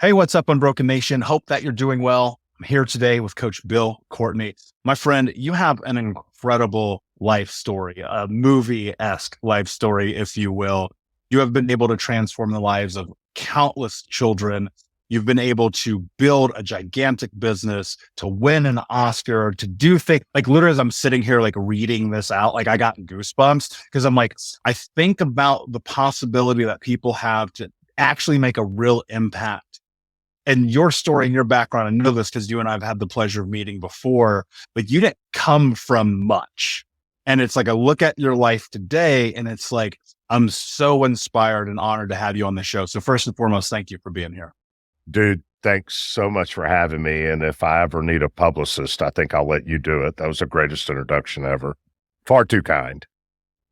Hey, what's up, Unbroken Nation? Hope that you're doing well. I'm here today with Coach Bill Courtney. My friend, you have an incredible life story, a movie-esque life story, if you will. You have been able to transform the lives of countless children. You've been able to build a gigantic business, to win an Oscar, to do things like literally as I'm sitting here, like reading this out, like I got goosebumps because I'm like, I think about the possibility that people have to actually make a real impact. And your story and your background, I know this because you and I have had the pleasure of meeting before, but you didn't come from much. And it's like, I look at your life today and it's like, I'm so inspired and honored to have you on the show. So first and foremost, thank you for being here. Dude, thanks so much for having me. And if I ever need a publicist, I think I'll let you do it. That was the greatest introduction ever. Far too kind.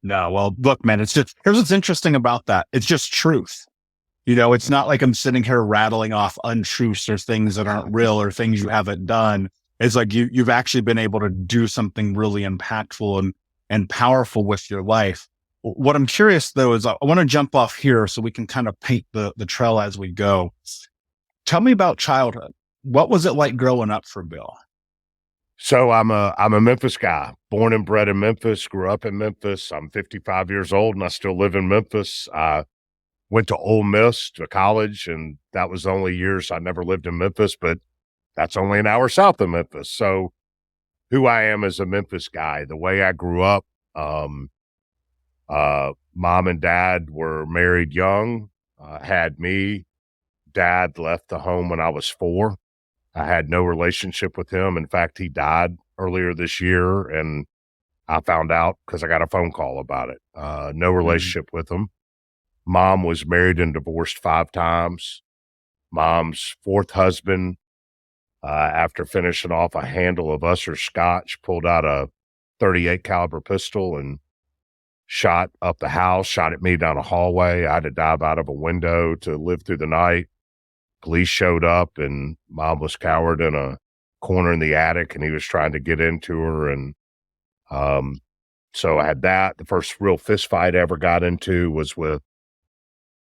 No, well, look, man, it's just, here's what's interesting about that. It's just truth. You know, it's not like I'm sitting here rattling off untruths or things that aren't real or things you haven't done. It's like you've actually been able to do something really impactful and powerful with your life. What I'm curious though is I want to jump off here so we can kind of paint the trail as we go. Tell me about childhood. What was it like growing up for Bill? So I'm a Memphis guy, born and bred in Memphis, grew up in Memphis. I'm 55 years old and I still live in Memphis. I went to Ole Miss to college, and that was the only years I never lived in Memphis, but that's only an hour south of Memphis. So who I am as a Memphis guy, the way I grew up, mom and dad were married young, had me. Dad left the home when I was 4. I had no relationship with him. In fact, he died earlier this year, and I found out because I got a phone call about it. No relationship with him. Mom was married and divorced 5 times. Mom's 4th husband, after finishing off a handle of Usher Scotch, pulled out a .38 caliber pistol and shot up the house, shot at me down a hallway. I had to dive out of a window to live through the night. Police showed up and Mom was cowered in a corner in the attic and he was trying to get into her. And so I had that. The first real fist fight I ever got into was with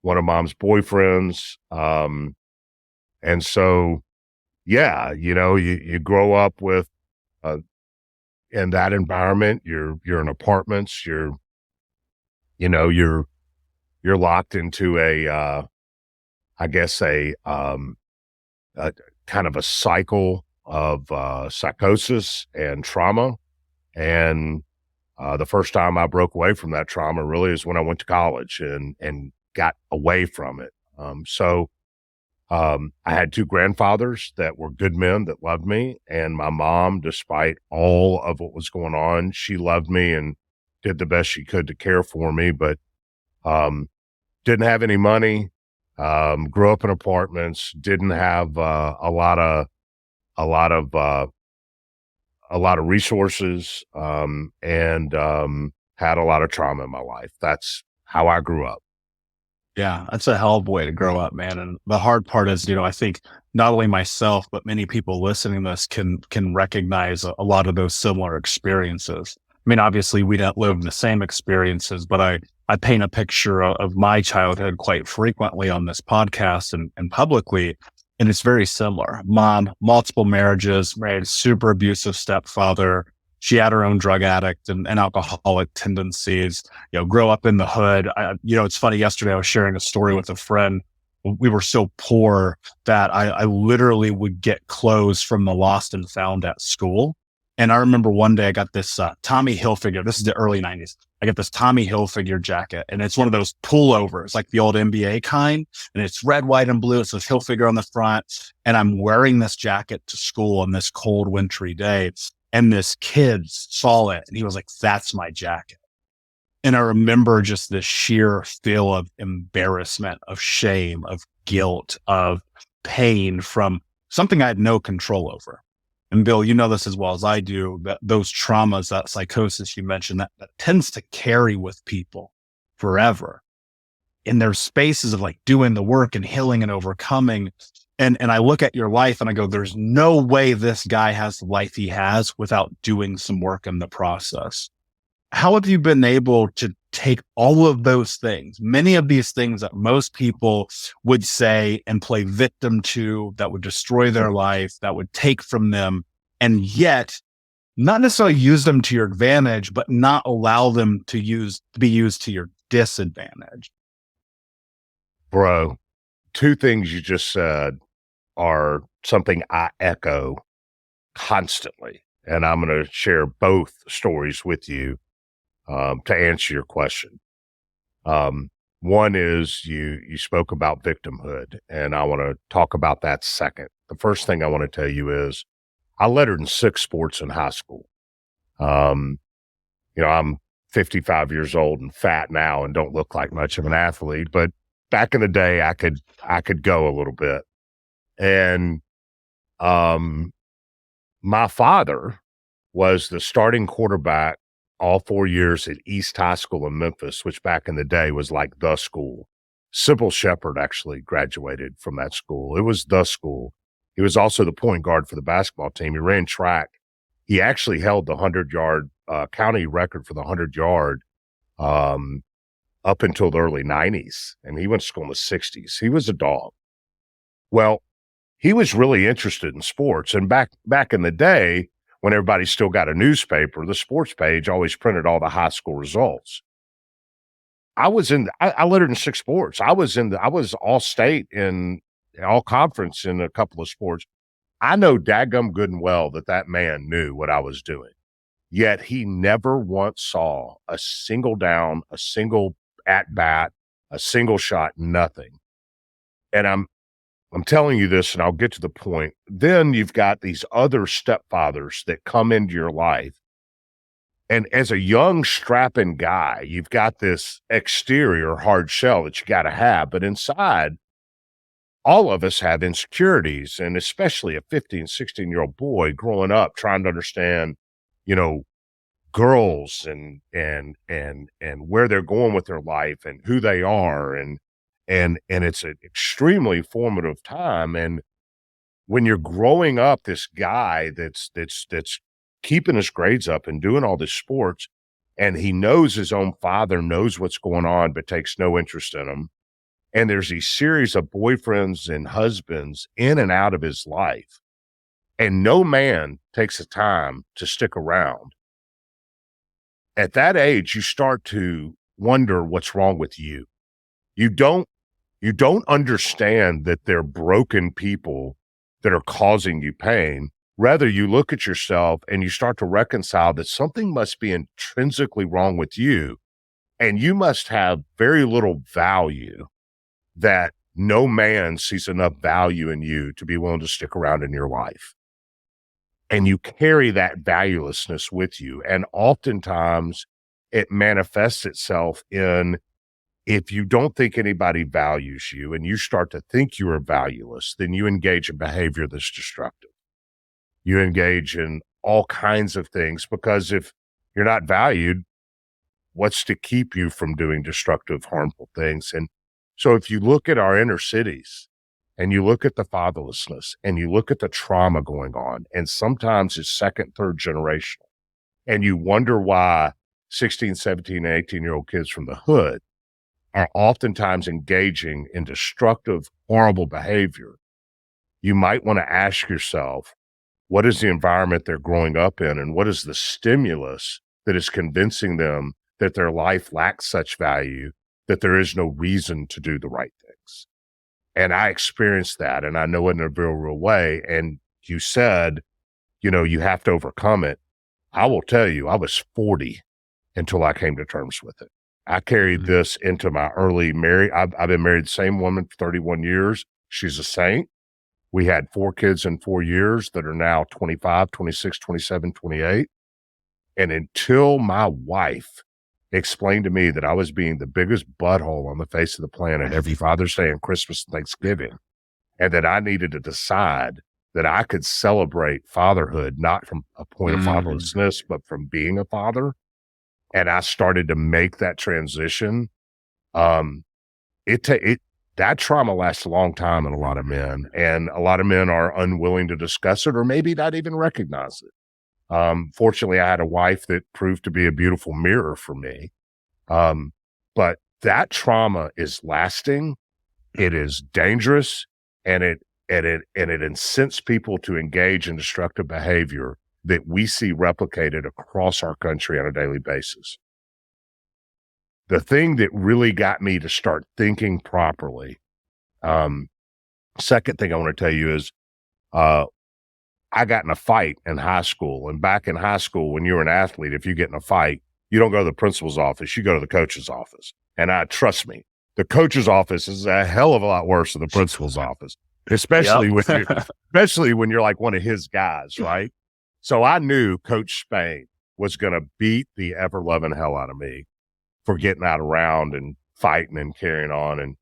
one of Mom's boyfriends. And so, yeah, you know, you grow up with, in that environment, you're in apartments, you're locked into a kind of a cycle of, psychosis and trauma. And, the first time I broke away from that trauma really is when I went to college and got away from it. I had 2 grandfathers that were good men that loved me. And my mom, despite all of what was going on, she loved me and did the best she could to care for me, but, didn't have any money, grew up in apartments, didn't have, a lot of resources, and had a lot of trauma in my life. That's how I grew up. Yeah, that's a hell of a way to grow up, man. And the hard part is, I think not only myself, but many people listening to this can recognize a lot of those similar experiences. I mean, obviously we don't live the same experiences, but I paint a picture of my childhood quite frequently on this podcast and publicly. And it's very similar. Mom, multiple marriages, married a super abusive stepfather. She had her own drug addict and alcoholic tendencies, grow up in the hood. It's funny. Yesterday I was sharing a story with a friend. We were so poor that I literally would get clothes from the lost and found at school. And I remember one day I got this Tommy Hilfiger. This is the early 90s. I got this Tommy Hilfiger jacket, and it's one of those pullovers, like the old NBA kind. And it's red, white, and blue. It says Hilfiger on the front. And I'm wearing this jacket to school on this cold, wintry day. And this kid saw it and he was like, "That's my jacket." And I remember just this sheer feel of embarrassment, of shame, of guilt, of pain from something I had no control over. And Bill, you know this as well as I do, that those traumas, that psychosis you mentioned, that tends to carry with people forever. And there's spaces of like doing the work and healing and overcoming. And I look at your life and I go, there's no way this guy has the life he has without doing some work in the process. How have you been able to take all of those things, many of these things that most people would say and play victim to, that would destroy their life, that would take from them, and yet not necessarily use them to your advantage, but not allow them to be used to your disadvantage. Bro, two things you just said are something I echo constantly. And I'm going to share both stories with you to answer your question. One is you spoke about victimhood, and I want to talk about that second. The first thing I want to tell you is I lettered in 6 sports in high school. I'm 55 years old and fat now and don't look like much of an athlete, but back in the day, I could go a little bit. And my father was the starting quarterback all 4 years at East High School in Memphis, which back in the day was like the school. Sybil Shepherd actually graduated from that school. It was the school. He was also the point guard for the basketball team. He ran track. He actually held the 100-yard county record for the 100-yard up until the early 90s. And he went to school in the 60s. He was a dog. Well, he was really interested in sports. And back in the day, when everybody still got a newspaper, the sports page always printed all the high school results. I lettered in 6 sports. I was all state in all conference in a couple of sports. I know daggum good and well that man knew what I was doing. Yet he never once saw a single down, a single at bat, a single shot, nothing. And I'm telling you this, and I'll get to the point. Then you've got these other stepfathers that come into your life. And as a young, strapping guy, you've got this exterior hard shell that you got to have. But inside, all of us have insecurities, and especially a 15, 16-year-old boy growing up trying to understand, girls and where they're going with their life and who they are. And it's an extremely formative time. And when you're growing up, this guy that's keeping his grades up and doing all this sports, and he knows his own father knows what's going on, but takes no interest in him. And there's these series of boyfriends and husbands in and out of his life. And no man takes the time to stick around. At that age, you start to wonder what's wrong with you. You don't understand that they're broken people that are causing you pain. Rather, you look at yourself and you start to reconcile that something must be intrinsically wrong with you, and you must have very little value, that no man sees enough value in you to be willing to stick around in your life. And you carry that valuelessness with you. And oftentimes it manifests itself in, if you don't think anybody values you and you start to think you are valueless, then you engage in behavior that's destructive. You engage in all kinds of things, because if you're not valued, what's to keep you from doing destructive, harmful things? And so if you look at our inner cities and you look at the fatherlessness and you look at the trauma going on, and sometimes it's second, third generational, and you wonder why 16, 17, 18-year-old kids from the hood are oftentimes engaging in destructive, horrible behavior, you might want to ask yourself, what is the environment they're growing up in, and what is the stimulus that is convincing them that their life lacks such value that there is no reason to do the right things? And I experienced that, and I know it in a real, real way. And you said, you have to overcome it. I will tell you, I was 40 until I came to terms with it. I carried this into my early marriage. I've been married to the same woman for 31 years. She's a saint. We had 4 kids in 4 years that are now 25, 26, 27, 28. And until my wife explained to me that I was being the biggest butthole on the face of the planet every Father's Day and Christmas and Thanksgiving, and that I needed to decide that I could celebrate fatherhood, not from a point of fatherlessness, but from being a father. And I started to make that transition. That trauma lasts a long time in a lot of men, and a lot of men are unwilling to discuss it, or maybe not even recognize it. Fortunately, I had a wife that proved to be a beautiful mirror for me. But that trauma is lasting. It is dangerous, and it incents people to engage in destructive behavior that we see replicated across our country on a daily basis. The thing that really got me to start thinking properly, second thing I want to tell you is, I got in a fight in high school. And back in high school, when you're an athlete, if you get in a fight, you don't go to the principal's office, you go to the coach's office. And trust me, the coach's office is a hell of a lot worse than the principal's office, especially when you're like one of his guys, right? So I knew Coach Spain was going to beat the ever loving hell out of me for getting out around and fighting and carrying on. And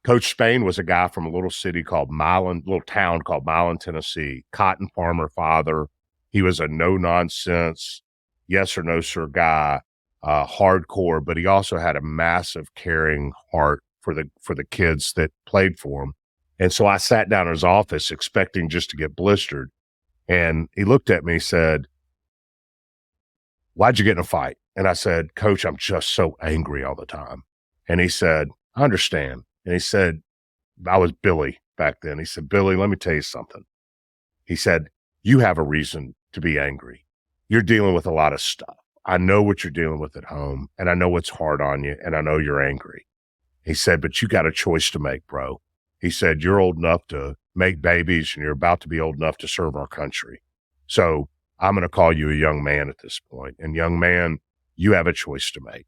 Coach Spain was a guy from a little town called Milan, Tennessee, cotton farmer father. He was a no nonsense, yes or no sir guy, hardcore, but he also had a massive caring heart for the kids that played for him. And so I sat down in his office expecting just to get blistered. And he looked at me and said, "Why'd you get in a fight?" And I said, "Coach, I'm just so angry all the time." And he said, "I understand." And he said, I was Billy back then. He said, "Billy, let me tell you something." He said, "You have a reason to be angry. You're dealing with a lot of stuff. I know what you're dealing with at home, and I know what's hard on you, and I know you're angry." He said, "But you got a choice to make, bro." He said, "You're old enough to make babies, and you're about to be old enough to serve our country. So I'm going to call you a young man at this point. And young man, you have a choice to make.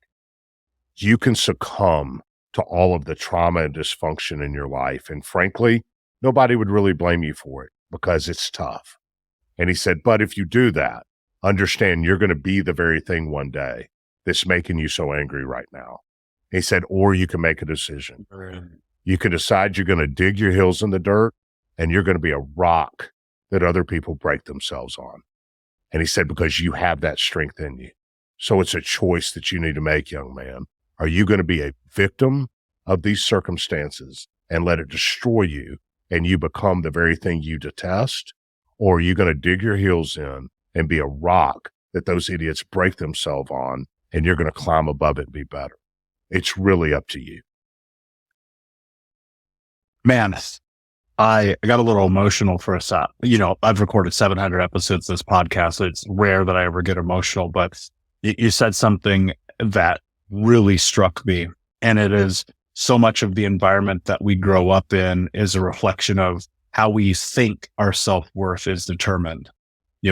You can succumb to all of the trauma and dysfunction in your life. And frankly, nobody would really blame you for it because it's tough." And he said, "But if you do that, understand you're going to be the very thing one day that's making you so angry right now." He said, "Or you can make a decision. You can decide you're going to dig your heels in the dirt and you're going to be a rock that other people break themselves on." And he said, "Because you have that strength in you. So it's a choice that you need to make, young man. Are you going to be a victim of these circumstances and let it destroy you and you become the very thing you detest? Or are you going to dig your heels in and be a rock that those idiots break themselves on and you're going to climb above it and be better? It's really up to you." Man, I got a little emotional for a sec. I've recorded 700 episodes of this podcast, so it's rare that I ever get emotional, but you said something that really struck me. And it is so much of the environment that we grow up in is a reflection of how we think our self-worth is determined.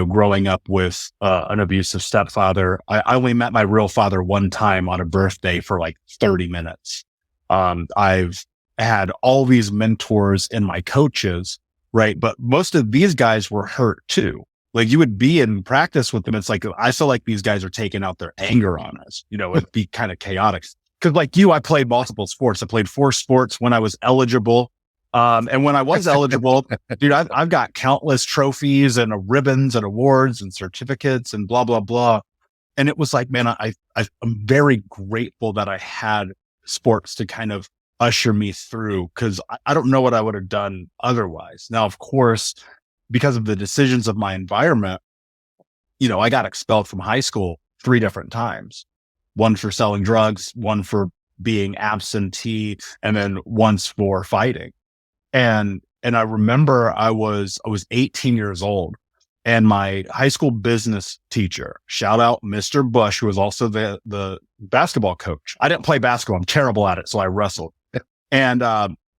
Growing up with an abusive stepfather, I only met my real father one time on a birthday for like 30 minutes. I've had all these mentors and my coaches, right? But most of these guys were hurt too. Like you would be in practice with them. It's like, I feel like these guys are taking out their anger on us. It'd be kind of chaotic. Cause like I played multiple sports. I played 4 sports when I was eligible. And when I was eligible, dude, I've got countless trophies and ribbons and awards and certificates and blah, blah, blah. And it was like, man, I'm very grateful that I had sports to kind of usher me through, because I don't know what I would have done otherwise. Now, of course, because of the decisions of my environment, I got expelled from high school 3 different times. One for selling drugs, one for being absentee, and then once for fighting. And I remember I was 18 years old, and my high school business teacher, shout out Mr. Bush, who was also the basketball coach. I didn't play basketball. I'm terrible at it. So I wrestled. And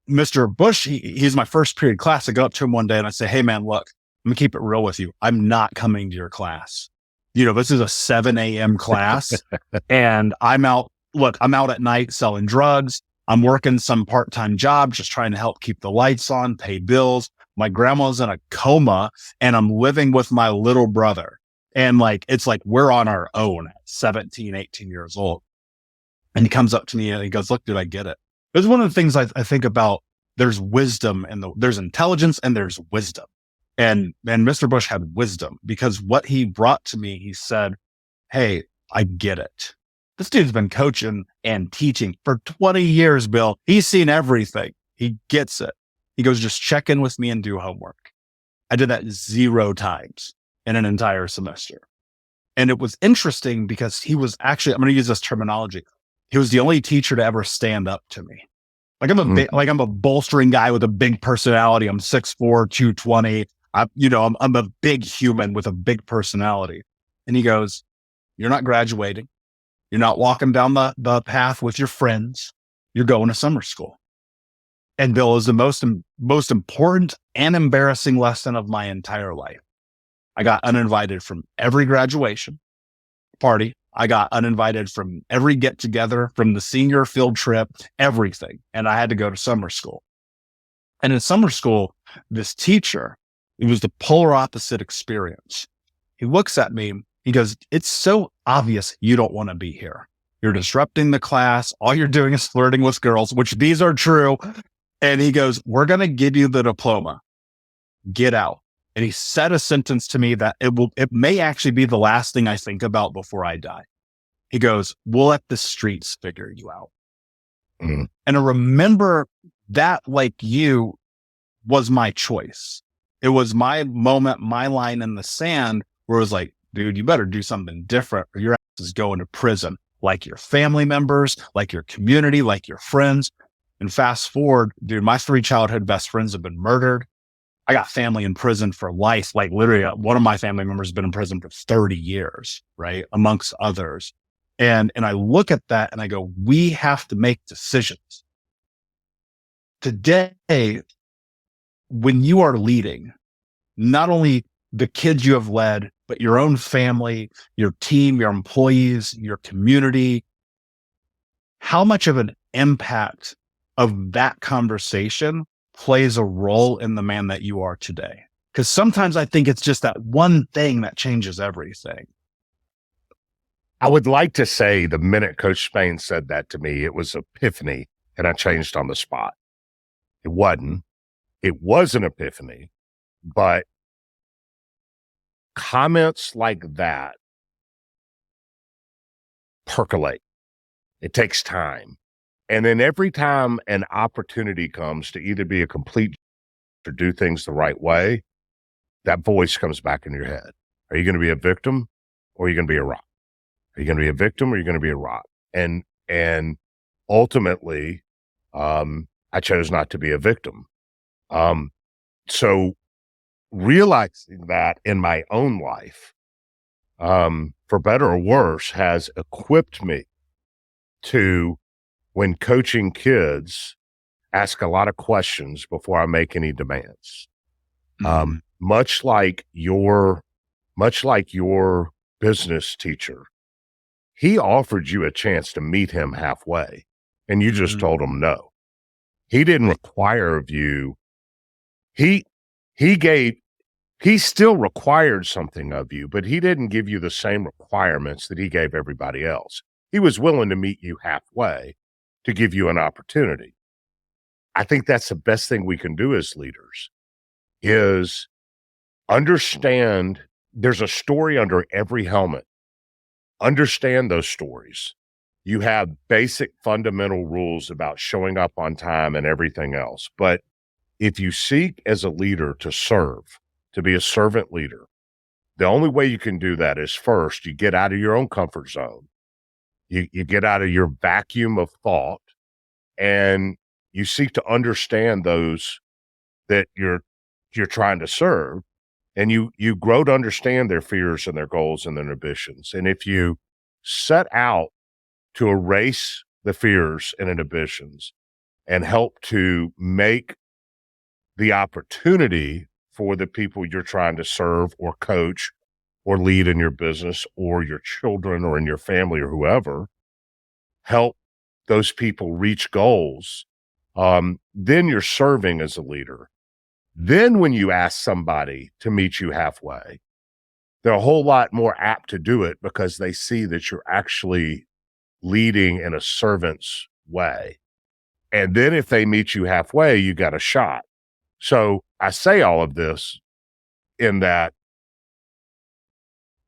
Mr. Bush, he's my first period class. I go up to him one day and I say, "Hey man, look, I'm gonna keep it real with you. I'm not coming to your class. This is a 7 a.m. class and I'm out at night selling drugs. I'm working some part-time job, just trying to help keep the lights on, pay bills. My grandma's in a coma and I'm living with my little brother. And it's like, we're on our own at 17, 18 years old." And he comes up to me and he goes, "Look, dude, I get it." It's one of the things I think about. There's wisdom and there's intelligence and there's wisdom. And Mr. Bush had wisdom because what he brought to me, he said, "Hey, I get it. This dude's been coaching and teaching for 20 years, Bill. He's seen everything. He gets it." He goes, "Just check in with me and do homework." I did that 0 times in an entire semester. And it was interesting because he was actually, I'm going to use this terminology. He was the only teacher to ever stand up to me. Like I'm a bolstering guy with a big personality. I'm 6'4", 220. I'm a big human with a big personality. And he goes, "You're not graduating. You're not walking down the path with your friends. You're going to summer school." And Bill, is the most important and embarrassing lesson of my entire life. I got uninvited from every graduation party. I got uninvited from every get together, from the senior field trip, everything. And I had to go to summer school. And in summer school, this teacher, it was the polar opposite experience. He looks at me, he goes, "It's so obvious you don't want to be here. You're disrupting the class. All you're doing is flirting with girls," which these are true. And he goes, "We're going to give you the diploma. Get out." And he said a sentence to me that it may actually be the last thing I think about before I die. He goes, "We'll let the streets figure you out." And I remember that, like you, was my choice. It was my moment, my line in the sand, where it was like, dude, you better do something different or your ass is going to prison, like your family members, like your community, like your friends. And fast forward, dude, my 3 childhood best friends have been murdered. I got family in prison for life. Like literally, one of my family members has been in prison for 30 years, right? Amongst others. And I look at that and I go, we have to make decisions. Today, when you are leading, not only the kids you have led, but your own family, your team, your employees, your community, how much of an impact of that conversation plays a role in the man that you are today? Because sometimes I think it's just that one thing that changes everything. I would like to say the minute Coach Spain said that to me, it was epiphany, and I changed on the spot. It wasn't. It was an epiphany, but comments like that percolate. It takes time. And then every time an opportunity comes to either be a complete or do things the right way, that voice comes back in your head. Are you going to be a victim or are you going to be a rock? Are you going to be a victim or are you going to be a rock? And ultimately, I chose not to be a victim. So realizing that in my own life, for better or worse, has equipped me to, when coaching kids, ask a lot of questions before I make any demands. Much like your business teacher, he offered you a chance to meet him halfway, and you just told him no. He didn't require of you. He still required something of you, but he didn't give you the same requirements that he gave everybody else. He was willing to meet you halfway to give you an opportunity. I think that's the best thing we can do as leaders, is understand there's a story under every helmet. Understand those stories. You have basic fundamental rules about showing up on time and everything else. But if you seek as a leader to serve, to be a servant leader, the only way you can do that is, first, you get out of your own comfort zone. You get out of your vacuum of thought, and you seek to understand those that you're trying to serve, and you grow to understand their fears and their goals and their ambitions. And if you set out to erase the fears and inhibitions and help to make the opportunity for the people you're trying to serve or coach or lead in your business or your children or in your family or whoever, help those people reach goals, then you're serving as a leader. Then when you ask somebody to meet you halfway, they're a whole lot more apt to do it because they see that you're actually leading in a servant's way. And then if they meet you halfway, you got a shot. So I say all of this in that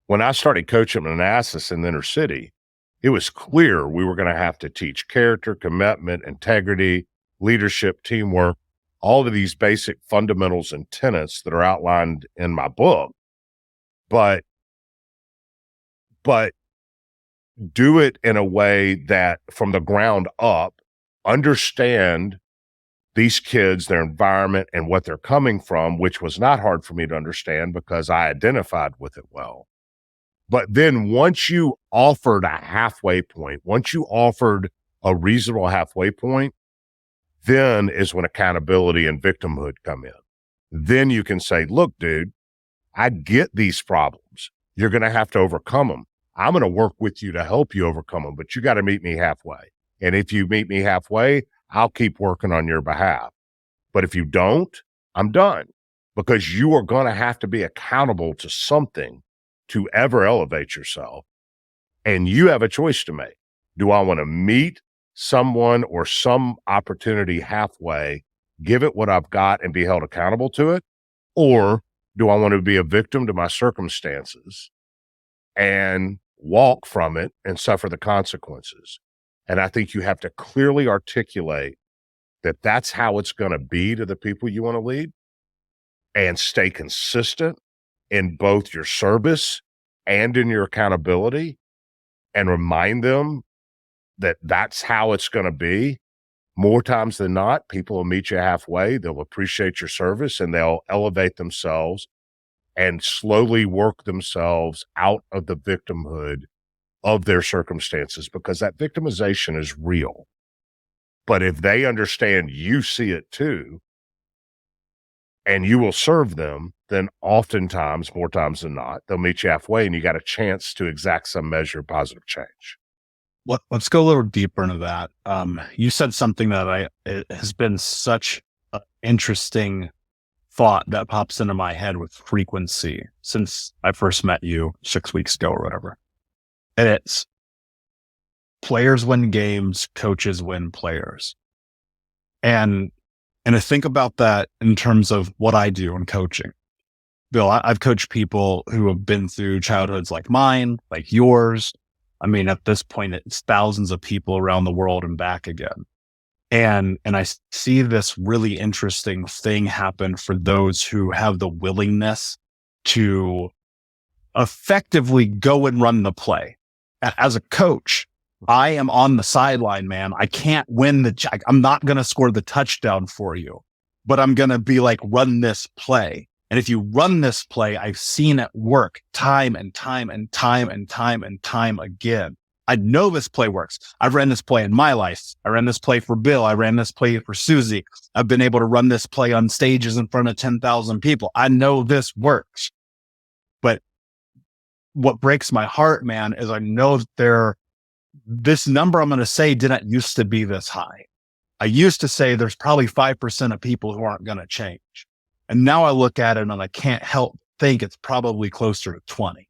when I started coaching Manassas in the inner city, it was clear we were going to have to teach character, commitment, integrity, leadership, teamwork, all of these basic fundamentals and tenets that are outlined in my book. But do it in a way that from the ground up, understand these kids, their environment, and what they're coming from, which was not hard for me to understand because I identified with it well. But then once you offered a halfway point, once you offered a reasonable halfway point, then is when accountability and victimhood come in. Then you can say, look, dude, I get these problems. You're going to have to overcome them. I'm going to work with you to help you overcome them, but you got to meet me halfway. And if you meet me halfway, I'll keep working on your behalf. But if you don't, I'm done, because you are going to have to be accountable to something to ever elevate yourself. And you have a choice to make. Do I want to meet someone or some opportunity halfway, give it what I've got and be held accountable to it? Or do I want to be a victim to my circumstances and walk from it and suffer the consequences? And I think you have to clearly articulate that that's how it's going to be to the people you want to lead, and stay consistent in both your service and in your accountability, and remind them that that's how it's going to be. More times than not, people will meet you halfway. They'll appreciate your service and they'll elevate themselves and slowly work themselves out of the victimhood of their circumstances, because that victimization is real. But if they understand you see it too, and you will serve them, then oftentimes, more times than not, they'll meet you halfway and you got a chance to exact some measure of positive change. Let's go a little deeper into that. You said something that it has been such an interesting thought that pops into my head with frequency since I first met you 6 weeks ago or whatever. And it's players win games, coaches win players. And I think about that in terms of what I do in coaching. Bill, I've coached people who have been through childhoods like mine, like yours. I mean, at this point, it's thousands of people around the world and back again. And I see this really interesting thing happen for those who have the willingness to effectively go and run the play. As a coach, I am on the sideline, man. I can't win I'm not going to score the touchdown for you, but I'm going to be like, run this play. And if you run this play, I've seen it work time and time and time and time and time again. I know this play works. I've ran this play in my life. I ran this play for Bill. I ran this play for Susie. I've been able to run this play on stages in front of 10,000 people. I know this works. But what breaks my heart, man, is I know that this number I'm going to say didn't used to be this high. I used to say there's probably 5% of people who aren't going to change. And now I look at it and I can't help think it's probably closer to 20.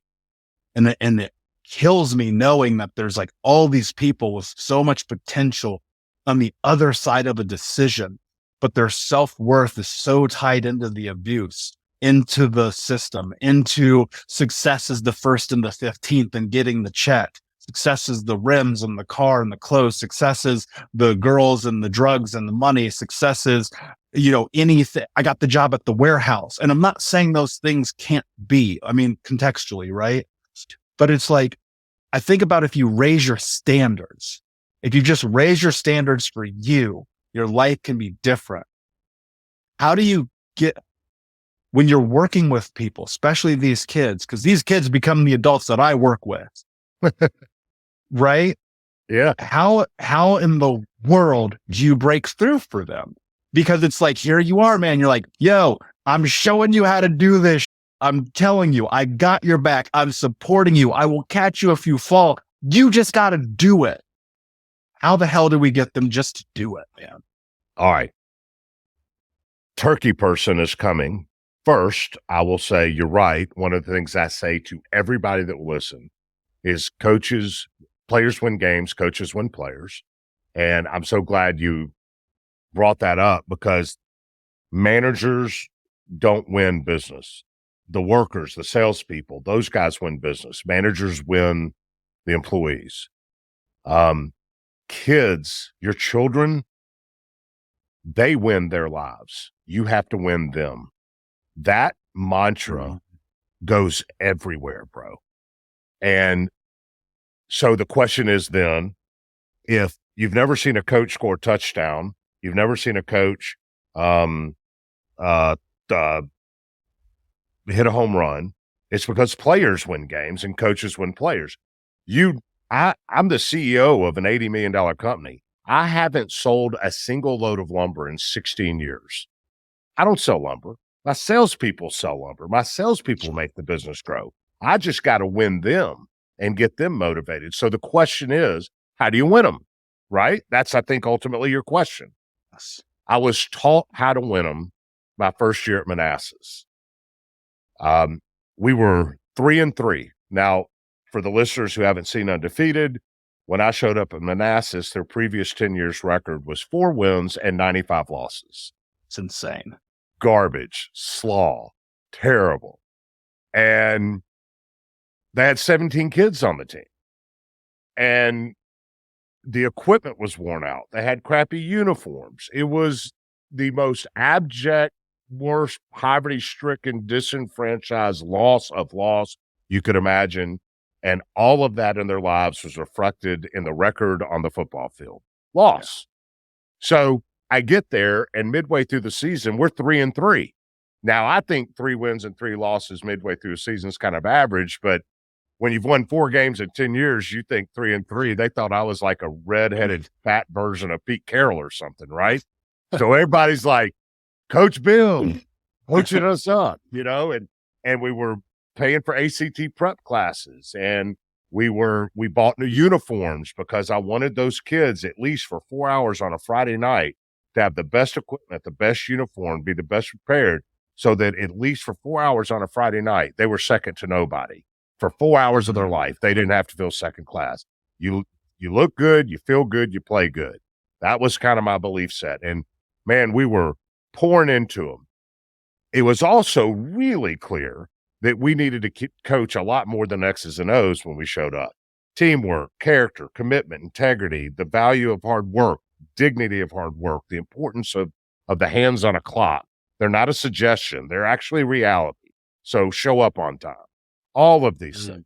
And it kills me knowing that there's like all these people with so much potential on the other side of a decision, but their self-worth is so tied into the abuse, into the system, into success is the first and the 15th and getting the check. Success is the rims and the car and the clothes. Success is the girls and the drugs and the money. Success is, anything. I got the job at the warehouse. And I'm not saying those things can't be, I mean, contextually, right? But it's like, I think about if you raise your standards, if you just raise your standards for you, your life can be different. How do you get, when you're working with people, especially these kids, because these kids become the adults that I work with. Right? Yeah. How in the world do you break through for them? Because it's like, here you are, man. You're like, yo, I'm showing you how to do this. I'm telling you, I got your back. I'm supporting you. I will catch you if you fall. You just got to do it. How the hell do we get them just to do it, man? All right. Turkey person is coming. First, I will say you're right. One of the things I say to everybody that will listen is players win games, coaches win players. And I'm so glad you brought that up, because managers don't win business. The workers, the salespeople, those guys win business. Managers win the employees. Kids, your children, they win their lives. You have to win them. That mantra goes everywhere, bro. And So the question is then, if you've never seen a coach score a touchdown, you've never seen a coach um, uh, uh, hit a home run, it's because players win games and coaches win players. I'm the CEO of an $80 million company. I haven't sold a single load of lumber in 16 years. I don't sell lumber. My salespeople sell lumber. My salespeople make the business grow. I just got to win them and get them motivated. So the question is, how do you win them? Right? That's, I think, ultimately your question. Yes. I was taught how to win them my first year at Manassas. We were 3-3. Now, for the listeners who haven't seen Undefeated, when I showed up at Manassas, their previous 10 years record was 4 wins and 95 losses. It's insane. Garbage, slaw, terrible. And they had 17 kids on the team. And the equipment was worn out. They had crappy uniforms. It was the most abject, worst, poverty-stricken, disenfranchised loss you could imagine. And all of that in their lives was reflected in the record on the football field. Loss. So I get there, and midway through the season, we're 3-3. Now, I think 3 wins and 3 losses midway through the season is kind of average, but when you've won 4 games in 10 years, you think 3-3. They thought I was like a redheaded fat version of Pete Carroll or something, right? So everybody's like, Coach Bill, coaching us up, and we were paying for ACT prep classes, and we bought new uniforms because I wanted those kids at least for 4 hours on a Friday night to have the best equipment, the best uniform, be the best prepared, so that at least for 4 hours on a Friday night, they were second to nobody. For 4 hours of their life, they didn't have to feel second class. You look good, you feel good, you play good. That was kind of my belief set. And man, we were pouring into them. It was also really clear that we needed to coach a lot more than X's and O's when we showed up. Teamwork, character, commitment, integrity, the value of hard work, dignity of hard work, the importance of the hands on a clock. They're not a suggestion. They're actually reality. So show up on time. All of these things.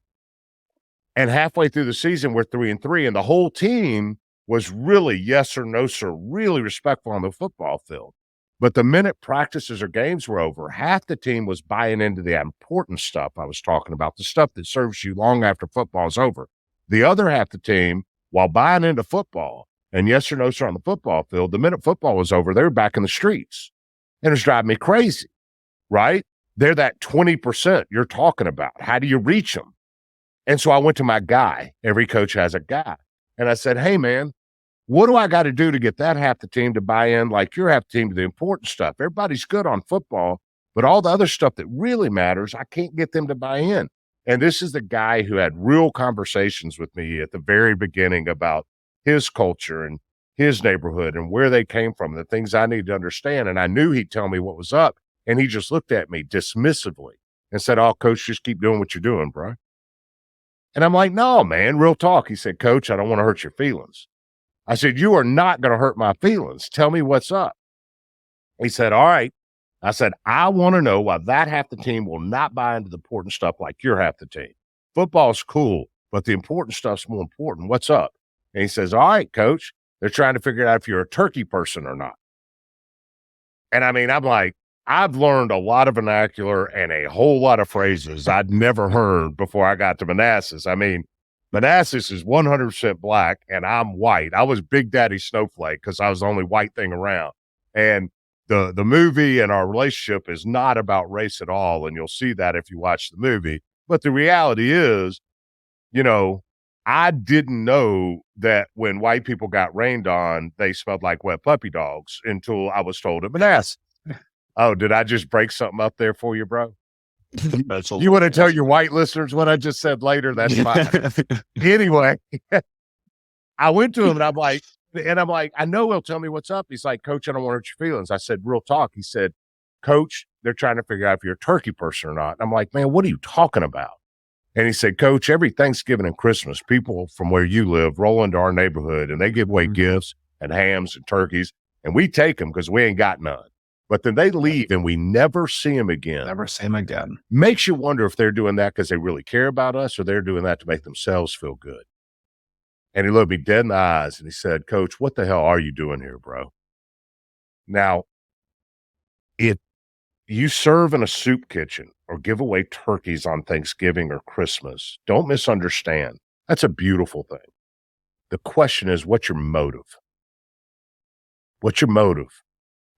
And halfway through the season, we're 3-3, and the whole team was really yes sir, no sir, really respectful on the football field. But the minute practices or games were over, half the team was buying into the important stuff I was talking about, the stuff that serves you long after football is over. The other half the team, while buying into football and yes or no sir on the football field, the minute football was over, they were back in the streets. And it was driving me crazy, right? They're that 20% you're talking about. How do you reach them? And so I went to my guy. Every coach has a guy. And I said, hey, man, what do I got to do to get that half the team to buy in like your half the team to the important stuff? Everybody's good on football, but all the other stuff that really matters, I can't get them to buy in. And this is the guy who had real conversations with me at the very beginning about his culture and his neighborhood and where they came from, the things I need to understand. And I knew he'd tell me what was up. And he just looked at me dismissively and said, oh, coach, just keep doing what you're doing, bro. And I'm like, no, man, real talk. He said, coach, I don't want to hurt your feelings. I said, you are not going to hurt my feelings. Tell me what's up. He said, all right. I said, I want to know why that half the team will not buy into the important stuff like your half the team. Football's cool, but the important stuff's more important. What's up? And he says, all right, coach, they're trying to figure out if you're a turkey person or not. And I mean, I'm like, I've learned a lot of vernacular and a whole lot of phrases I'd never heard before I got to Manassas. I mean, Manassas is 100% black and I'm white. I was Big Daddy Snowflake because I was the only white thing around. And the movie and our relationship is not about race at all. And you'll see that if you watch the movie. But the reality is, I didn't know that when white people got rained on, they smelled like wet puppy dogs until I was told at Manassas. Oh, did I just break something up there for you, bro? You want to tell your white listeners what I just said later? That's fine. Anyway, I went to him and I'm like, I know he'll tell me what's up. He's like, coach, I don't want to hurt your feelings. I said, real talk. He said, coach, they're trying to figure out if you're a turkey person or not. And I'm like, man, what are you talking about? And he said, coach, every Thanksgiving and Christmas, people from where you live roll into our neighborhood and they give away gifts and hams and turkeys. And we take them because we ain't got none. But then they leave and we never see them again. Never see them again. Makes you wonder if they're doing that because they really care about us or they're doing that to make themselves feel good. And he looked me dead in the eyes and he said, "Coach, what the hell are you doing here, bro?" Now, if you serve in a soup kitchen or give away turkeys on Thanksgiving or Christmas, don't misunderstand. That's a beautiful thing. The question is, what's your motive? What's your motive?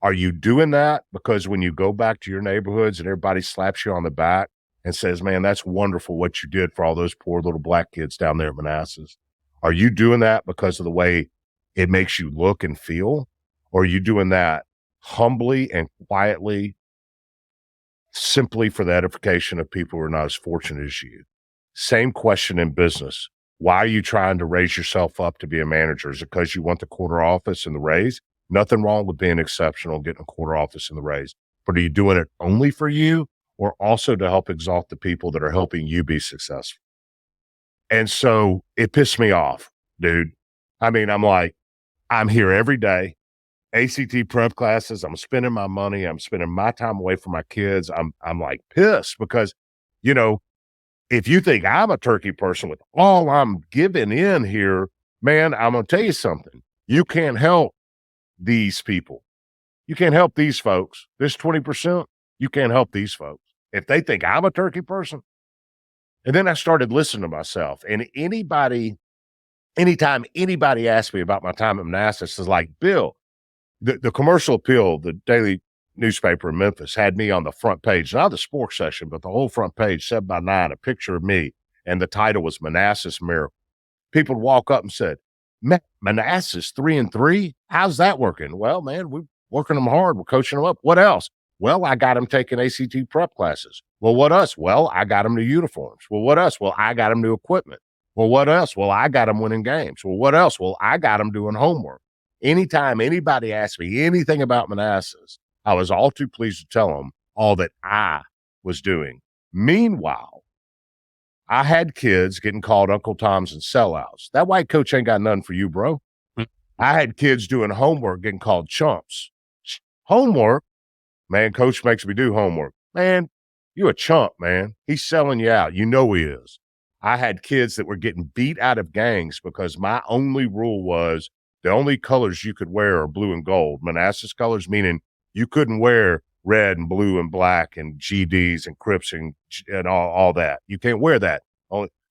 Are you doing that because when you go back to your neighborhoods and everybody slaps you on the back and says, "Man, that's wonderful what you did for all those poor little black kids down there at Manassas"? Are you doing that because of the way it makes you look and feel? Or are you doing that humbly and quietly, simply for the edification of people who are not as fortunate as you? Same question in business. Why are you trying to raise yourself up to be a manager? Is it because you want the quarter office and the raise? Nothing wrong with being exceptional, getting a quarter office and the raise. But are you doing it only for you or also to help exalt the people that are helping you be successful? And so it pissed me off, dude. I mean, I'm like, I'm here every day. ACT prep classes, I'm spending my money, I'm spending my time away from my kids. I'm like pissed because, you know, if you think I'm a turkey person with all I'm giving in here, man, I'm going to tell you something. You can't help these people. You can't help these folks. This 20%, you can't help these folks. If they think I'm a turkey person. And then I started listening to myself. And anytime anybody asked me about my time at Manassas, is like, "Bill," the Commercial Appeal, the daily newspaper in Memphis, had me on the front page, not the sports section, but the whole front page, 7x9, a picture of me. And the title was Manassas Miracle. People would walk up and said, "Manassas 3-3? How's that working?" "Well, man, we're working them hard. We're coaching them up." "What else?" "Well, I got them taking ACT prep classes." "Well, what else?" "Well, I got them new uniforms." "Well, what else?" "Well, I got them new equipment." "Well, what else?" "Well, I got them winning games." "Well, what else?" "Well, I got them doing homework." Anytime anybody asked me anything about Manassas, I was all too pleased to tell them all that I was doing. Meanwhile, I had kids getting called Uncle Toms and sellouts. That white coach ain't got nothing for you, bro. I had kids doing homework getting called chumps. Homework? "Man, coach makes me do homework." "Man, you a chump, man. He's selling you out. You know he is." I had kids that were getting beat out of gangs because my only rule was the only colors you could wear are blue and gold. Manassas colors, meaning you couldn't wear red and blue and black and GDs and Crips and all that. You can't wear that.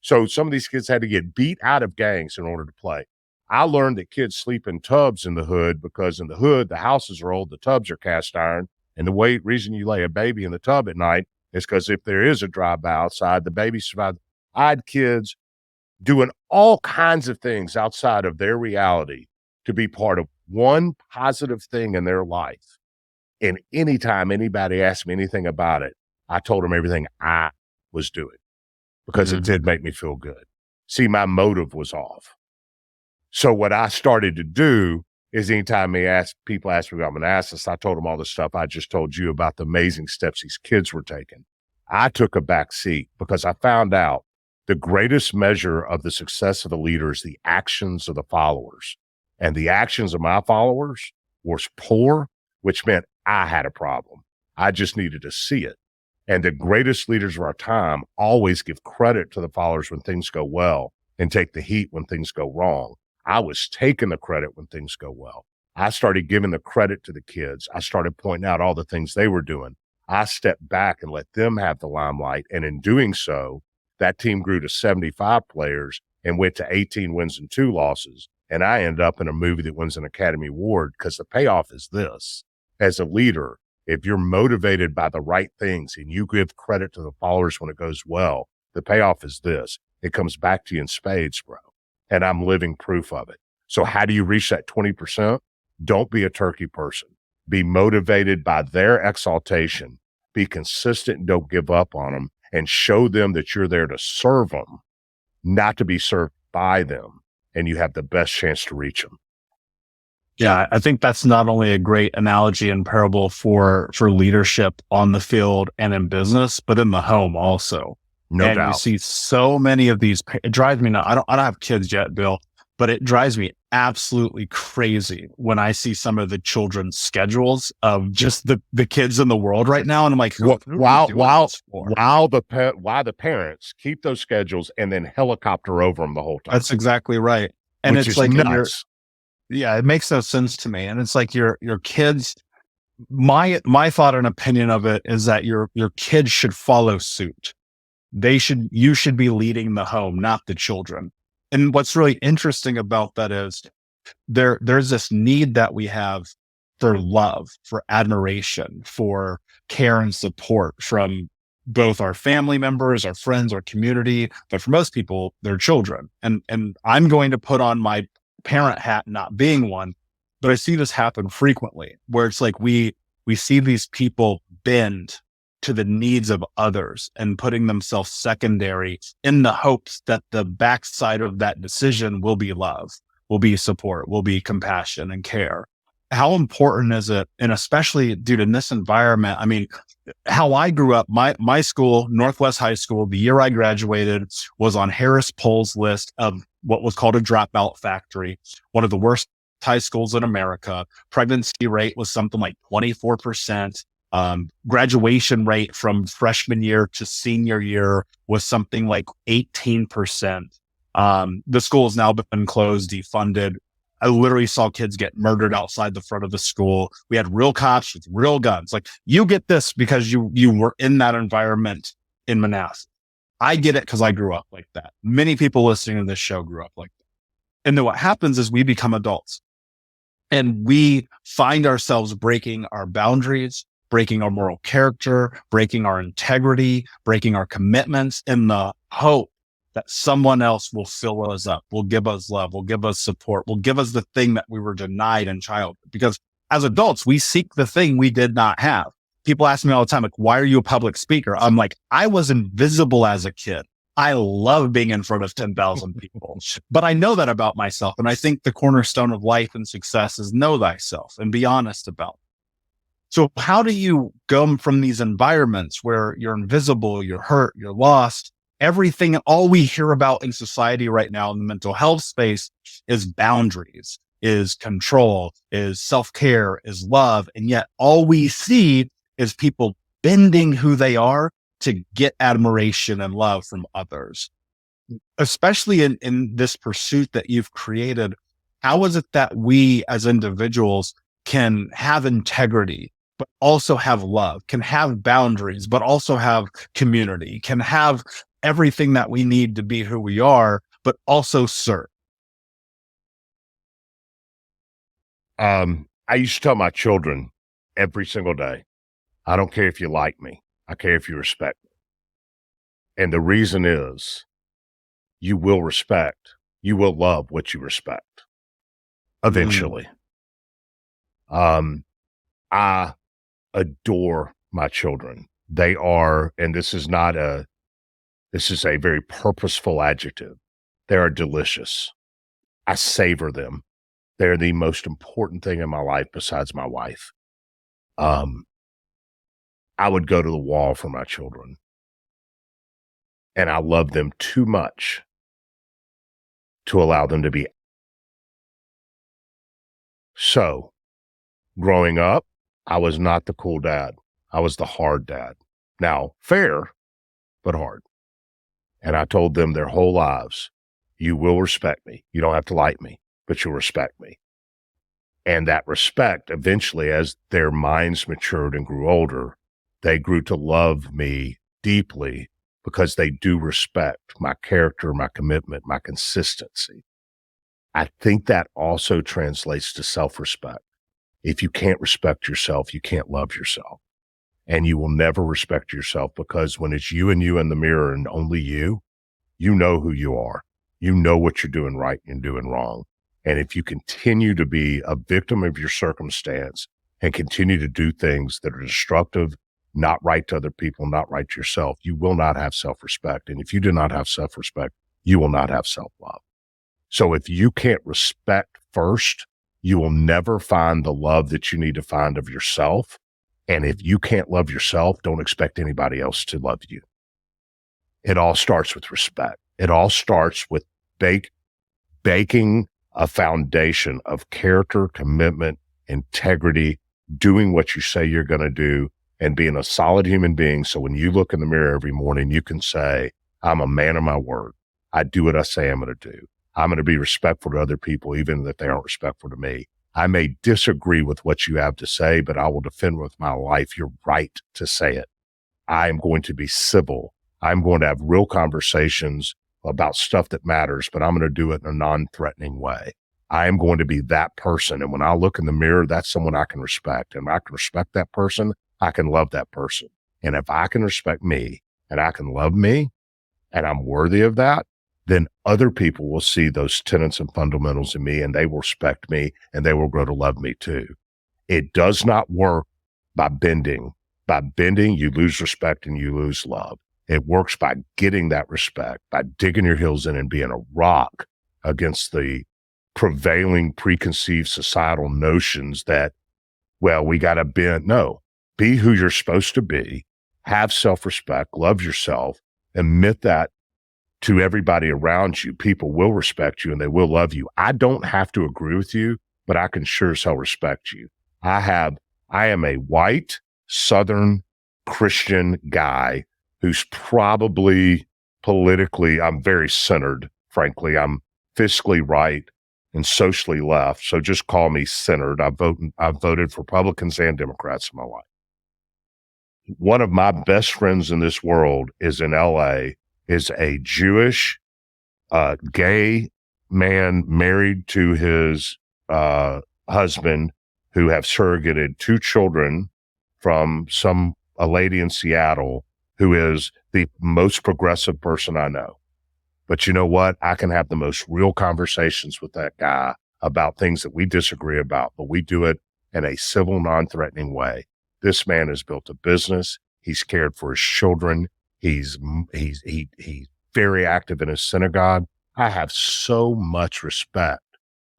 So some of these kids had to get beat out of gangs in order to play. I learned that kids sleep in tubs in the hood because in the hood, the houses are old, the tubs are cast iron. And the reason you lay a baby in the tub at night is because if there is a drive-by outside, the baby survived. I had kids doing all kinds of things outside of their reality to be part of one positive thing in their life. And anytime anybody asked me anything about it, I told them everything I was doing because it did make me feel good. See, my motive was off. So what I started to do is anytime people asked me about Manassas, I told them all the stuff I just told you about the amazing steps these kids were taking. I took a back seat because I found out the greatest measure of the success of the leader is the actions of the followers. And the actions of my followers was poor, which meant I had a problem. I just needed to see it. And the greatest leaders of our time always give credit to the followers when things go well and take the heat when things go wrong. I was taking the credit when things go well. I started giving the credit to the kids. I started pointing out all the things they were doing. I stepped back and let them have the limelight. And in doing so, that team grew to 75 players and went to 18 wins and 2 losses. And I ended up in a movie that wins an Academy Award because the payoff is this. As a leader, if you're motivated by the right things and you give credit to the followers when it goes well, the payoff is this. It comes back to you in spades, bro. And I'm living proof of it. So how do you reach that 20%? Don't be a turkey person. Be motivated by their exaltation. Be consistent and don't give up on them, and show them that you're there to serve them, not to be served by them. And you have the best chance to reach them. Yeah, I think that's not only a great analogy and parable for leadership on the field and in business, but in the home also. No doubt. You see so many of these. It drives me nuts. I don't have kids yet, Bill, but it drives me absolutely crazy when I see some of the children's schedules of just the kids in the world right now, and I'm like, why the parents keep those schedules and then helicopter over them the whole time. That's exactly right. And which it's is like, nuts. yeah, it makes no sense to me. And it's like your kids, my thought and opinion of it is that your kids should follow suit. You should be leading the home, not the children. And what's really interesting about that is there's this need that we have for love, for admiration, for care and support from both our family members, our friends, our community, but for most people, their children. And I'm going to put on my parent hat, not being one, but I see this happen frequently where it's like we see these people bend to the needs of others and putting themselves secondary in the hopes that the backside of that decision will be love, will be support, will be compassion and care. How important is it? And especially, dude, in this environment, I mean, how I grew up, my school, Northwest High School, the year I graduated was on Harris Poll's list of what was called a dropout factory, one of the worst high schools in America. Pregnancy rate was something like 24%. Graduation rate from freshman year to senior year was something like 18%. The school has now been closed, defunded. I literally saw kids get murdered outside the front of the school. We had real cops with real guns. Like, you get this because you were in that environment in Manassas. I get it because I grew up like that. Many people listening to this show grew up like that. And then what happens is we become adults and we find ourselves breaking our boundaries, breaking our moral character, breaking our integrity, breaking our commitments in the hope that someone else will fill us up, will give us love, will give us support, will give us the thing that we were denied in childhood. Because as adults, we seek the thing we did not have. People ask me all the time, like, why are you a public speaker? I'm like, I was invisible as a kid. I love being in front of 10,000 people, but I know that about myself. And I think the cornerstone of life and success is know thyself and be honest about it. So how do you go from these environments where you're invisible, you're hurt, you're lost, everything, all we hear about in society right now in the mental health space is boundaries, is control, is self-care, is love. And yet all we see is people bending who they are to get admiration and love from others. Especially in this pursuit that you've created, how is it that we as individuals can have integrity, but also have love, can have boundaries, but also have community, can have everything that we need to be who we are, but also serve? I used to tell my children every single day, I don't care if you like me. I care if you respect me. And the reason is you will love what you respect eventually. I adore my children. They are, and this is a very purposeful adjective. They are delicious. I savor them. They're the most important thing in my life besides my wife. I would go to the wall for my children. And I love them too much to allow them to be. So, growing up, I was not the cool dad. I was the hard dad. Now, fair, but hard. And I told them their whole lives, you will respect me. You don't have to like me, but you'll respect me. And that respect, eventually, as their minds matured and grew older, they grew to love me deeply because they do respect my character, my commitment, my consistency. I think that also translates to self-respect. If you can't respect yourself, you can't love yourself. And you will never respect yourself because when it's you and you in the mirror and only you know who you are. You know what you're doing right and doing wrong. And if you continue to be a victim of your circumstance and continue to do things that are destructive, not right to other people, not right to yourself, you will not have self-respect. And if you do not have self-respect, you will not have self-love. So if you can't respect first, you will never find the love that you need to find of yourself. And if you can't love yourself, don't expect anybody else to love you. It all starts with respect. It all starts with baking a foundation of character, commitment, integrity, doing what you say you're going to do, and being a solid human being. So when you look in the mirror every morning, you can say, I'm a man of my word. I do what I say I'm going to do. I'm going to be respectful to other people, even if they aren't respectful to me. I may disagree with what you have to say, but I will defend with my life your right to say it. I am going to be civil. I'm going to have real conversations about stuff that matters, but I'm going to do it in a non-threatening way. I am going to be that person. And when I look in the mirror, that's someone I can respect. And if I can respect that person, I can love that person. And if I can respect me and I can love me and I'm worthy of that, then other people will see those tenets and fundamentals in me and they will respect me and they will grow to love me too. It does not work by bending. By bending, you lose respect and you lose love. It works by getting that respect, by digging your heels in and being a rock against the prevailing preconceived societal notions that, well, we got to bend. No, be who you're supposed to be, have self-respect, love yourself, admit that to everybody around you. People will respect you and they will love you. I don't have to agree with you, but I can sure as hell respect you. I am a white, Southern Christian guy who's probably politically, I'm very centered, frankly. I'm fiscally right and socially left. So just call me centered. I've voted for Republicans and Democrats in my life. One of my best friends in this world is in LA, is a Jewish gay man married to his husband who have surrogated 2 children from a lady in Seattle who is the most progressive person I know. But you know what? I can have the most real conversations with that guy about things that we disagree about, but we do it in a civil, non-threatening way. This man has built a business. He's cared for his children. He's very active in his synagogue. I have so much respect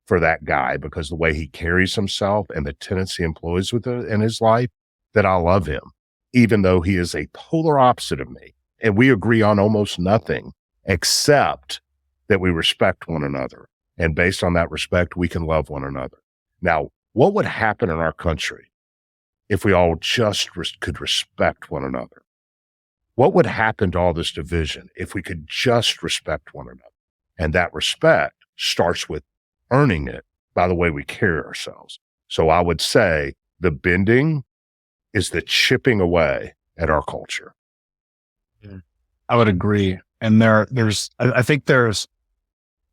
for that guy because the way he carries himself and the tenets he employs in his life, that I love him, even though he is a polar opposite of me. And we agree on almost nothing except that we respect one another. And based on that respect, we can love one another. Now, what would happen in our country if we all just could respect one another? What would happen to all this division if we could just respect one another? And that respect starts with earning it by the way we carry ourselves. So I would say the bending is the chipping away at our culture. I would agree. And I think there's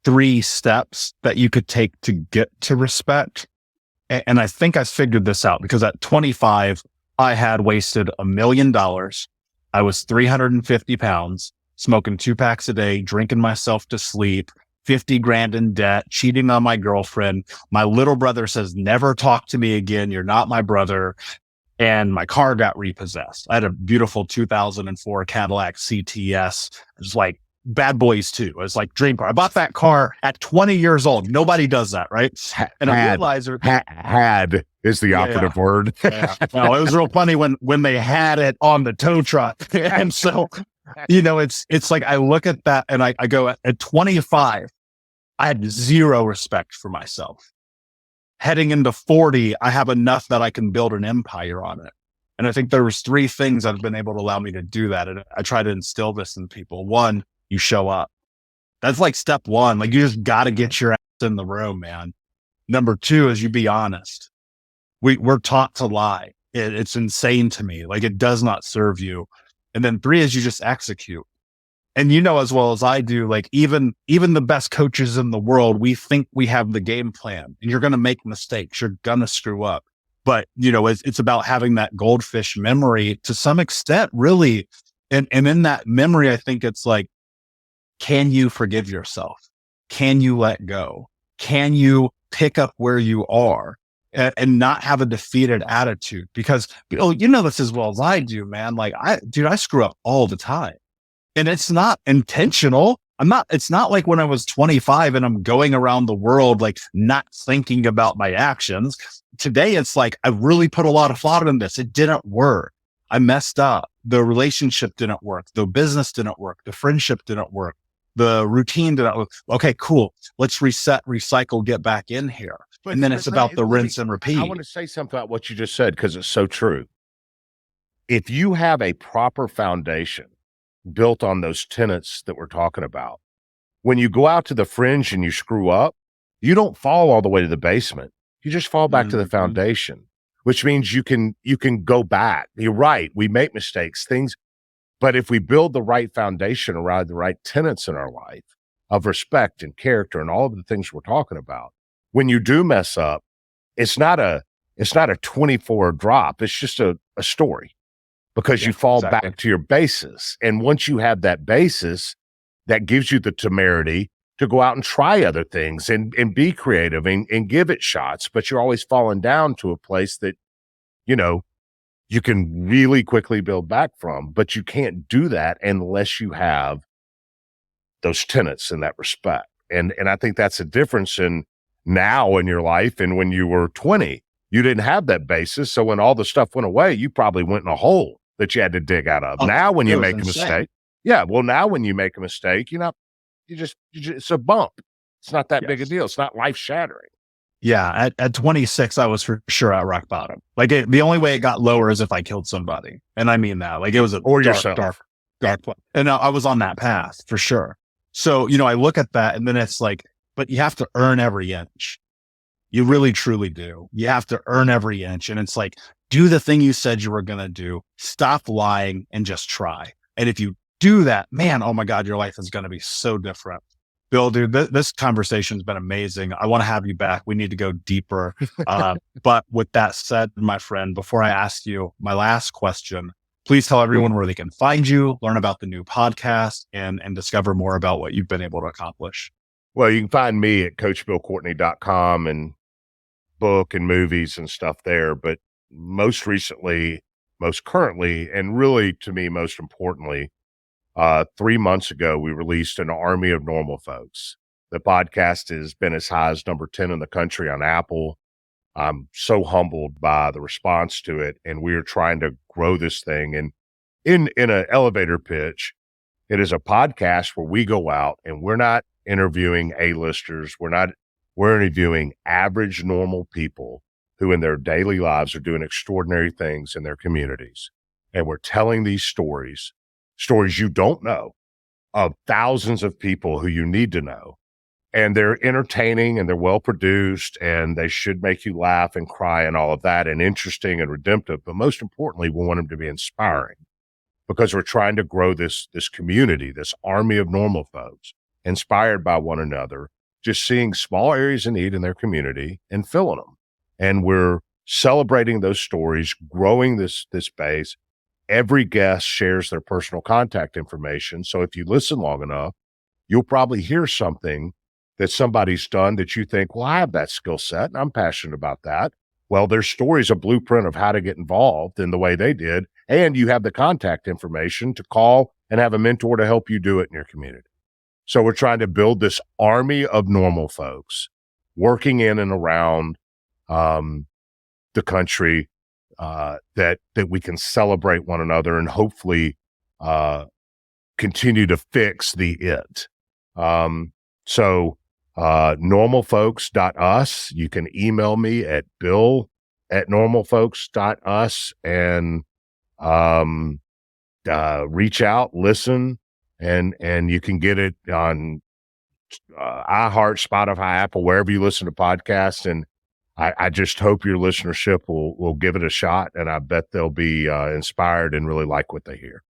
3 steps that you could take to get to respect. And I think I figured this out because at 25, I had wasted $1 million. I was 350 pounds, smoking 2 packs a day, drinking myself to sleep, 50 grand in debt, cheating on my girlfriend. My little brother says, never talk to me again. You're not my brother. And my car got repossessed. I had a beautiful 2004 Cadillac CTS. It was like Bad Boys 2. It was like dream car. I bought that car at 20 years old. Nobody does that, right? And I realized had is the operative word. No, it was real funny when they had it on the tow truck. And so, it's like I look at that and I go at 25, I had zero respect for myself. Heading into 40, I have enough that I can build an empire on it. And I think there was 3 things that have been able to allow me to do that. And I try to instill this in people. 1, you show up. That's like step 1. Like you just got to get your ass in the room, man. Number 2 is you be honest. We're taught to lie. It's insane to me. Like it does not serve you. And then 3 is you just execute. And as well as I do, like even the best coaches in the world, we think we have the game plan and you're going to make mistakes. You're going to screw up. But, it's about having that goldfish memory to some extent, really. And in that memory, I think it's like, can you forgive yourself? Can you let go? Can you pick up where you are and not have a defeated attitude? Because, this as well as I do, man. Like I screw up all the time. And it's not intentional. It's not like when I was 25 and I'm going around the world, like not thinking about my actions. Today, it's like, I really put a lot of thought in this. It didn't work. I messed up. The relationship didn't work. The business didn't work. The friendship didn't work. The routine didn't work. Okay, cool. Let's reset, recycle, get back in here. And then it's about the rinse and repeat. I want to say something about what you just said because it's so true. If you have a proper foundation built on those tenets that we're talking about, when you go out to the fringe and you screw up, you don't fall all the way to the basement. You just fall back to the foundation, which means you can go back. You're right. We make mistakes, things, but if we build the right foundation around the right tenets in our life of respect and character and all of the things we're talking about, when you do mess up, it's not a 24 drop. It's just a story, because you fall back to your basis. And once you have that basis, that gives you the temerity to go out and try other things and be creative and give it shots. But you're always falling down to a place that, you can really quickly build back from, but you can't do that unless you have those tenets in that respect. And I think that's a difference in now in your life. And when you were 20, you didn't have that basis. So when all the stuff went away, you probably went in a hole that you had to dig out of. Now, when you make a mistake, now when you make a mistake, it's a bump. It's not that big a deal. It's not life shattering. Yeah. At 26, I was for sure at rock bottom. Like the only way it got lower is if I killed somebody. And I mean that, like it was a dark place. And I was on that path for sure. So, I look at that and then it's like, but you have to earn every inch. You really, truly do. You have to earn every inch. And it's like, do the thing you said you were going to do, stop lying and just try. And if you do that, man, oh my God, your life is going to be so different. Bill, dude, this conversation's been amazing. I want to have you back. We need to go deeper. But with that said, my friend, before I ask you my last question, please tell everyone where they can find you, learn about the new podcast, and discover more about what you've been able to accomplish. Well, you can find me at coachbillcourtney.com and book and movies and stuff there. But most recently, most currently, and really to me, most importantly, 3 months ago, we released An Army of Normal Folks. The podcast has been as high as number 10 in the country on Apple. I'm so humbled by the response to it. And we're trying to grow this thing. And in an elevator pitch, it is a podcast where we go out and we're not interviewing A-listers. We're interviewing average, normal people who in their daily lives are doing extraordinary things in their communities. And we're telling these stories you don't know, of thousands of people who you need to know. And they're entertaining and they're well produced and they should make you laugh and cry and all of that, and interesting and redemptive. But most importantly, we want them to be inspiring, because we're trying to grow this community, this army of normal folks, inspired by one another, just seeing small areas of need in their community and filling them. And we're celebrating those stories, growing this base. Every guest shares their personal contact information. So if you listen long enough, you'll probably hear something that somebody's done that you think, well, I have that skill set and I'm passionate about that. Well, their story is a blueprint of how to get involved in the way they did. And you have the contact information to call and have a mentor to help you do it in your community. So we're trying to build this army of normal folks working in and around the country, that we can celebrate one another and hopefully continue to fix the it. So normalfolks.us. You can email me at bill@normalfolks.us and reach out, listen, and you can get it on iHeart, Spotify, Apple, wherever you listen to podcasts. And I just hope your listenership will give it a shot, and I bet they'll be inspired and really like what they hear.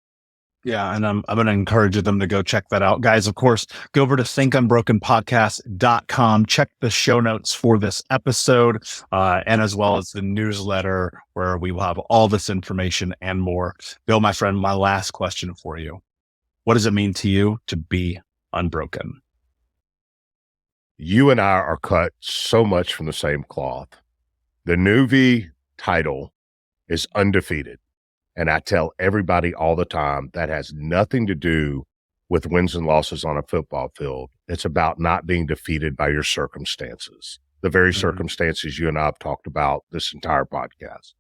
Yeah, and I'm going to encourage them to go check that out. Guys, of course, go over to thinkunbrokenpodcast.com, check the show notes for this episode, and as well as the newsletter where we will have all this information and more. Bill, my friend, my last question for you. What does it mean to you to be unbroken? You and I are cut so much from the same cloth. The Nuvi title is undefeated. And I tell everybody all the time that has nothing to do with wins and losses on a football field. It's about not being defeated by your circumstances, the very circumstances you and I have talked about this entire podcast.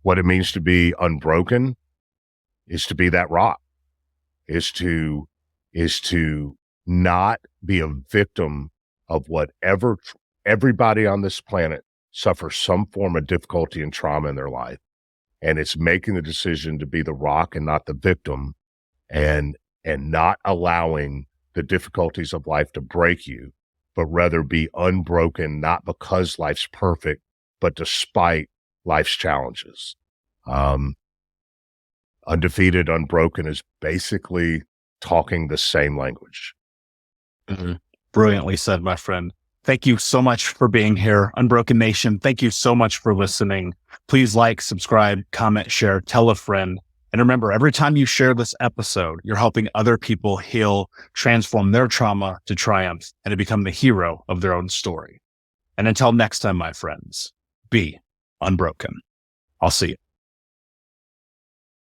What it means to be unbroken is to be that rock, is to not be a victim of whatever everybody on this planet suffers some form of difficulty and trauma in their life. And it's making the decision to be the rock and not the victim, and not allowing the difficulties of life to break you, but rather be unbroken, not because life's perfect, but despite life's challenges. Undefeated, unbroken is basically talking the same language. Mhm. Brilliantly said, my friend. Thank you so much for being here. Unbroken Nation, thank you so much for listening. Please like, subscribe, comment, share, tell a friend. And remember, every time you share this episode, you're helping other people heal, transform their trauma to triumph, and to become the hero of their own story. And until next time, my friends, be unbroken. I'll see you.